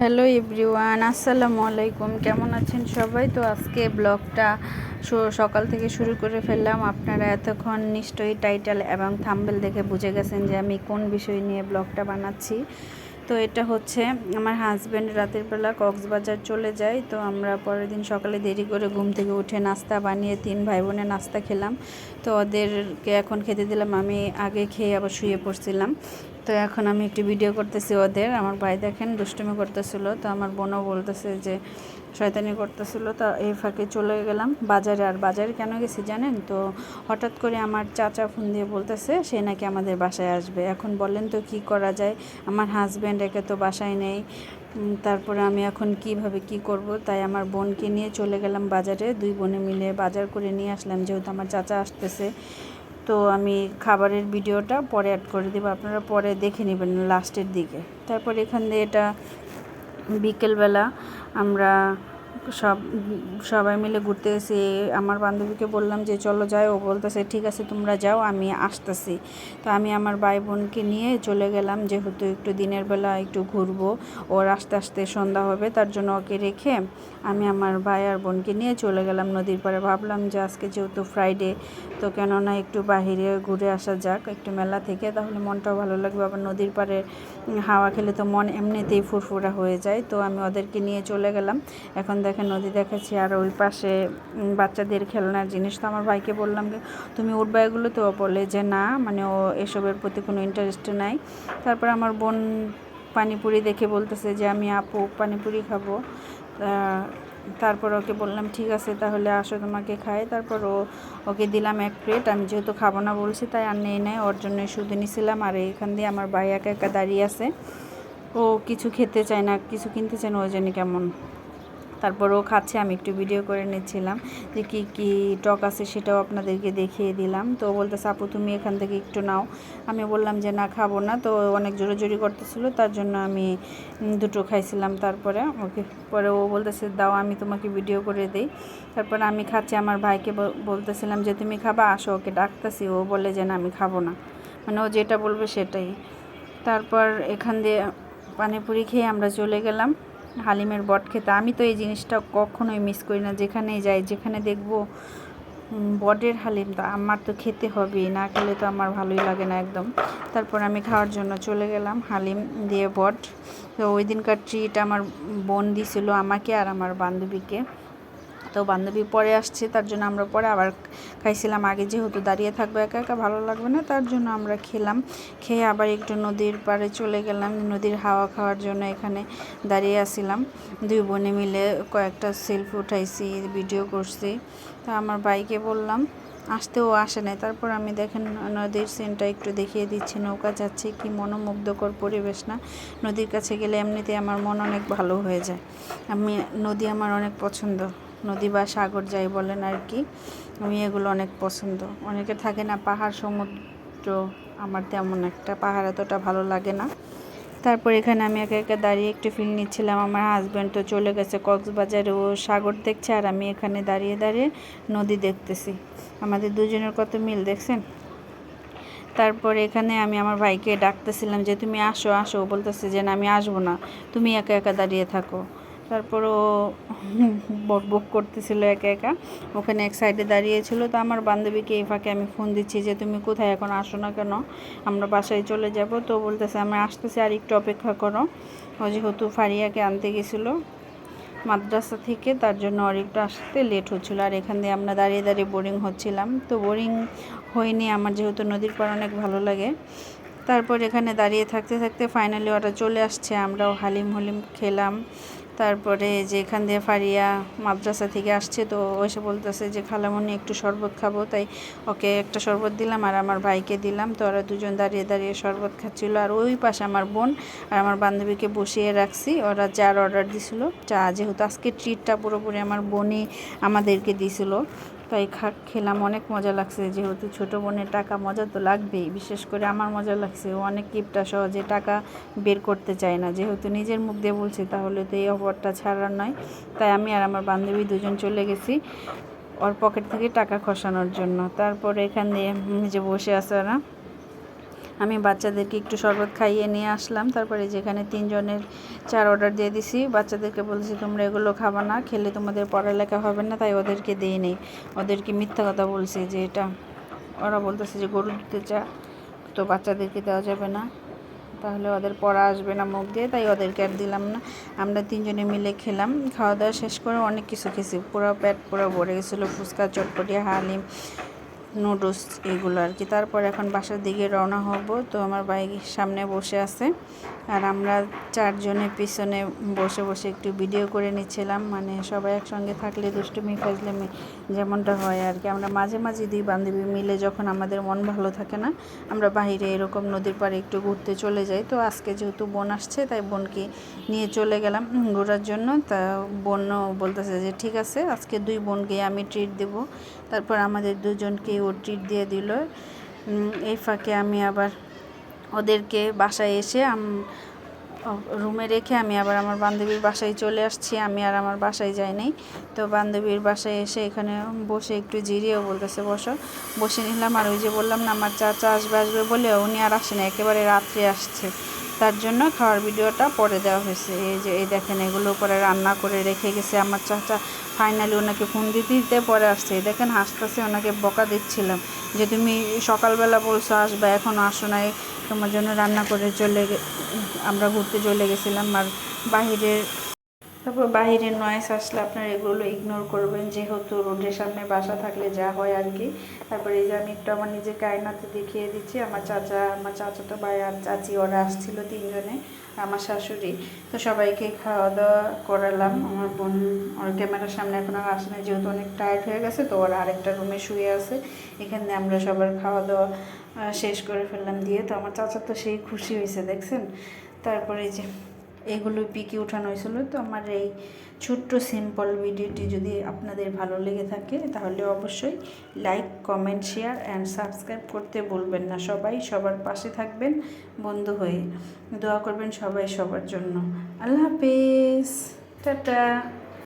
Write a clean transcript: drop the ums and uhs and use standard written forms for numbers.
Hello everyone, আসসালামু আলাইকুম। কেমন আছেন সবাই? তো আজকে ব্লগটা সকাল থেকে শুরু করে ফেললাম। আপনারা এতক্ষণ নিশ্চয়ই টাইটেল এবং থাম্বনেল দেখে বুঝে গেছেন যে আমি কোন বিষয় নিয়ে ব্লগটা বানাচ্ছি। তো এটা হচ্ছে আমার হাজব্যান্ড রাতের বেলা কক্সবাজার চলে যায়। তো আমরা পরের দিন সকালে দেরি করে ঘুম থেকে উঠে নাস্তা বানিয়ে 3 ভাই বোনে নাস্তা খেলাম। তো ওদেরকে এখন খেতে দিলাম, আমি আগে খেয়ে আবার শুয়ে পড়ছিলাম। তো এখন আমি একটু ভিডিও করতেছি ওদের। আমার ভাই দেখেন দুষ্টুমি করতেছিল, তো আমার বোনও বলতেছে যে শয়তানি করতেছিল। তো এই ফাঁকে চলে গেলাম বাজারে। আর বাজারে কেন গেছি জানেন? তো হঠাৎ করে আমার চাচা ফোন দিয়ে বলতেছে সে নাকি আমাদের বাসায় আসবে। এখন বলেন তো কি করা যায়? আমার হাজব্যান্ড একে তো বাসায় নেই, তারপরে আমি এখন কিভাবে কি করব? তাই আমার বোনকে নিয়ে চলে গেলাম বাজারে। 2 বোনে মিলে বাজার করে নিয়ে আসলাম, যেহেতু আমার চাচা আসতেছে। তো আমি খাবারের ভিডিওটা পরে অ্যাড করে দেবো, আপনারা পরে দেখে নেবেন লাস্টের দিকে। তারপর এখান দিয়ে এটা বিকেলবেলা আমরা সবাই মিলে ঘুরতে গেছি। আমার বান্ধবীকে বললাম যে চলো যাই, ও বলতেছে ঠিক আছে তোমরা যাও, আমি আসতেছি। তো আমি আমার ভাই বোনকে নিয়ে চলে গেলাম, যেহেতু একটু দিনের বেলা একটু ঘুরবো, ওর আস্তে আস্তে সন্ধ্যা হবে, তার জন্য ওকে রেখে আমি আমার ভাই আর বোনকে নিয়ে চলে গেলাম নদীর পাড়ে। ভাবলাম যে আজকে যেহেতু ফ্রাইডে, তো কেননা একটু বাহিরে ঘুরে আসা যাক একটু মেলা থেকে, তাহলে মনটাও ভালো লাগবে। আবার নদীর পাড়ে হাওয়া খেলে তো মন এমনিতেই ফুরফুরা হয়ে যায়। তো আমি ওদেরকে নিয়ে চলে গেলাম। এখন দেখেন নদী দেখাচ্ছি, আর ওই পাশে বাচ্চাদের খেলনার জিনিস। তো আমার ভাইকে বললাম যে তুমি উঠবা এগুলো? তো বলে যে না, মানে ও এসবের প্রতি কোনো ইন্টারেস্ট নাই। তারপর আমার বোন পানিপুরি দেখে বলতেছে যে আমি আপু পানিপুরি খাবো। তারপর ওকে বললাম ঠিক আছে তাহলে আসো তোমাকে খাই। তারপর ওকে দিলাম 1 প্লেট। আমি যেহেতু খাবো না বলছি তাই আর নেই নাই, ওর জন্য শুধু নিছিলাম। আর এখান দিয়ে আমার ভাই একা একা দাঁড়িয়ে আছে, ও কিছু খেতে চায় না, কিছু কিনতে চায় না, ওই জন্য কেমন। তারপর ও খাচ্ছে, আমি একটু ভিডিও করে নিচ্ছিলাম যে কী কী টক আছে সেটাও আপনাদেরকে দেখিয়ে দিলাম। তো বলতেছে আপু তুমি এখান থেকে একটু নাও। আমি বললাম যে না খাবো না। তো অনেক জোরাজোরি করতেছিল, তার জন্য আমি 2টো খাইছিলাম। তারপরে ওকে পরে ও বলতেছে দাও আমি তোমাকে ভিডিও করে দিই। তারপর আমি খাচ্ছি, আমার ভাইকে বলতেছিলাম যে তুমি খাবা, আসো, ওকে ডাকতেছি। ও বলে যে না আমি খাবো না, মানে ও যেটা বলবে সেটাই। তারপর এখান দিয়ে পানিপুরি খেয়ে আমরা চলে গেলাম হালিমের বট খেতে। আমি তো এই জিনিসটা কখনোই মিস করি না, যেখানেই যাই যেখানে দেখবো বটের হালিম, তো আমার তো খেতে হবেই, না খেলে তো আমার ভালোই লাগে না একদম। তারপর আমি খাওয়ার জন্য চলে গেলাম হালিম দিয়ে বট। তো ওই দিনকার ট্রিট আমার বোন দিছিল আমাকে আর আমার বান্ধবীকে। তো বান্ধবী পরে আসছে, তার জন্য আমরা পরে আবার খাইছিলাম। আগে যেহেতু দাঁড়িয়ে থাকবো একা একা ভালো লাগবে না, তার জন্য আমরা খেলাম। খেয়ে আবার একটু নদীর পাড়ে চলে গেলাম নদীর হাওয়া খাওয়ার জন্য। এখানে দাঁড়িয়ে আসছিলাম 2 বোনে মিলে, কয়েকটা সেলফি উঠাইছি, ভিডিও করছি। তো আমার ভাইকে বললাম আসতেও আসে নাই। তারপর আমি দেখেন নদীর সিনটা একটু দেখিয়ে দিচ্ছি, নৌকা যাচ্ছে, কি মনোমুগ্ধকর পরিবেশ না? নদীর কাছে গেলে এমনিতে আমার মন অনেক ভালো হয়ে যায়। নদী আমার অনেক পছন্দ, নদী বা সাগর যাই বলেন আর কি, আমি এগুলো অনেক পছন্দ। অনেকে থাকে না পাহাড় সমুদ্র, আমার তেমন একটা পাহাড় এতটা ভালো লাগে না। তারপর এখানে আমি একা একা দাঁড়িয়ে একটু ফিল নিচ্ছিলাম। আমার হাজব্যান্ড তো চলে গেছে কক্সবাজারে, ও সাগর দেখছে, আর আমি এখানে দাঁড়িয়ে দাঁড়িয়ে নদী দেখতেছি। আমাদের দুজনের কত মিল দেখছেন? তারপর এখানে আমি আমার ভাইকে ডাকতেছিলাম যে তুমি আসো আসো, বলতেছে যে না আমি আসবো না, তুমি একা একা দাঁড়িয়ে থাকো। তারপর ও বক বক করতেছিল একা একা, ওখানে এক সাইডে দাঁড়িয়েছিল। তো আমার বান্ধবীকে এই ফাঁকে আমি ফোন দিচ্ছি যে তুমি কোথায়, এখন আসো না কেন, আমরা বাসায় চলে যাব। তো বলতেছে আমি আসতেছি, আর একটু অপেক্ষা করো। ও যেহেতু ফারিয়াকে আনতে গেছিলো মাদ্রাসা থেকে, তার জন্য আর একটু আসতে লেট হচ্ছিলো। আর এখান দিয়ে আমরা দাঁড়িয়ে দাঁড়িয়ে বোরিং হচ্ছিলাম। তো বোরিং হয়নি আমার, যেহেতু নদীর পাড় অনেক ভালো লাগে। তারপর এখানে দাঁড়িয়ে থাকতে থাকতে ফাইনালি ওরা চলে আসছে, আমরাও হালিম খেলাম। তারপরে যে এখান দিয়ে ফারিয়া মাদ্রাসা থেকে আসছে, তো এসে বলতেছে যে খালামণি একটু শরবত খাবো, তাই ওকে একটা শরবত দিলাম আর আমার ভাইকে দিলাম। তো ওরা দুজন দাঁড়িয়ে দাঁড়িয়ে শরবত খাচ্ছিলো। আর ওই পাশে আমার বোন আর আমার বান্ধবীকে বসিয়ে রাখছি, ওরা চার অর্ডার দিছিল। চা যেহেতু আজকে ট্রিটটা পুরোপুরি আমার বোনই আমাদেরকে দিছিল, তাই খেলাম, অনেক মজা লাগছে। যেহেতু ছোটো বোনের টাকা, মজা তো লাগবেই, বিশেষ করে আমার মজা লাগছে। ও অনেক কিপটা, সহজে টাকা বের করতে চায় না, যেহেতু নিজের মুখ দিয়ে বলছে তাহলে তো এই অফারটা ছাড়ার নয়। তাই আমি আর আমার বান্ধবী দুজন চলে গেছি ওর পকেট থেকে টাকা খসানোর জন্য। তারপরে এখান দিয়ে যে বসে আছে ওরা, আমি বাচ্চাদেরকে একটু শরবত খাইয়ে নিয়ে আসলাম। তারপরে যেখানে 3 জনের 4 অর্ডার দিয়ে দিছি। বাচ্চাদেরকে বলেছি তোমরা এগুলো খাবা না, খেলে তোমাদের পড়ালেখা হবে না, তাই ওদেরকে দিই নেই। ওদেরকে মিথ্যা কথা বলছি যে এটা, ওরা বলতেছে যে গরু দিতে চা, তো বাচ্চাদেরকে দেওয়া যাবে না, তাহলে ওদের পড়া আসবে না মুখ দিয়ে, তাই ওদেরকে আর দিলাম না। আমরা 3 জনে মিলে খেলাম। খাওয়া দাওয়া শেষ করে অনেক কিছু খেয়েছি, পুরো পেট পুরো ভরে গেছিলো, ফুচকা, চটপটি, হালিম, নুডলস এগুলো আর কি। তারপর এখন বাসার দিকে রওনা হব। তো আমার বাইক সামনে বসে আছে আর আমরা 4 জনে পিছনে বসে বসে একটু ভিডিও করে নিচ্ছিলাম। মানে সবাই একসঙ্গে থাকলে দুষ্টুমি ফাজলামি যেমনটা হয় আর কি। আমরা মাঝে মাঝে 2 বান্ধবী মিলে যখন আমাদের মন ভালো থাকে না, আমরা বাইরে এরকম নদীর পাড়ে একটু ঘুরতে চলে যাই। তো আজকে যেহেতু বোন আসছে, তাই বোনকে নিয়ে চলে গেলাম ঘোরার জন্য। তা বোনও বলতেছে যে ঠিক আছে, আজকে 2 বোনকে আমি ট্রিট দেবো। তারপর আমাদের 2 জনকে ও ট্রিট দিয়ে দিল। এই ফাঁকে আমি আবার ওদেরকে বাসায় এসে রুমে রেখে আমি আবার আমার বান্ধবীর বাসায় চলে আসছি। আমি আর আমার বাসায় যাই নাই। তো বান্ধবীর বাসায় এসে এখানে বসে একটু জিরিয়েও বলতেছে বসে নিলাম। আর ওই যে বললাম না আমার চাচা আসবে বলে, উনি আর আসে না, একেবারে রাত্রে আসছে। তার জন্য খাওয়ার ভিডিওটা পরে দেওয়া হয়েছে। এই দেখেন, এগুলো পরে রান্না করে রেখে গেছে আমার চাচা। ফাইনালি ওনাকে ফোন দিতে পরে আসছে। দেখেন হাসতেছে, ওনাকে বকা দিচ্ছিলাম যে তুমি সকালবেলা বলছো আসবে, এখনও আসো নাই, তোমার জন্য রান্না করে আমরা ঘুরতে চলে গেছিলাম। আর বাহিরের নয়েজ আসলে আপনারা এগুলো ইগনোর করবেন, যেহেতু রোডের সামনে বাসা থাকলে যা হয় আর কি। তারপরে এই যে আমি একটু আমার নিজেকে আয়নাতে দেখিয়ে দিচ্ছি। আমার চাচাতো ভাই আর চাচি ওরা আসছিল 3 জনে, আমার শাশুড়ি। তো সবাইকে খাওয়া দাওয়া করালাম। আমার বোন ওর ক্যামেরার সামনে এখন আর আসে না, যেহেতু অনেক টায়ার্ড হয়ে গেছে, তো ওরা আরেকটা রুমে শুয়ে আছে। এখানে আমরা সবার খাওয়া দাওয়া শেষ করে ফেললাম দিয়ে। তো আমার চাচা তো সেই খুশি হয়েছে দেখছেন। তারপরে এই যে এগুলো পিকে উঠানো হয়েছিল। তো আমার এই ছোট্ট সিম্পল ভিডিওটি যদি আপনাদের ভালো লেগে থাকে, তাহলে অবশ্যই like, comment, share and subscribe করতে ভুলবেন না। সবাই সবার পাশে থাকবেন, বন্ধু হয়ে দোয়া করবেন সবাই সবার জন্য। আল্লাহ হাফেজ, টাটা।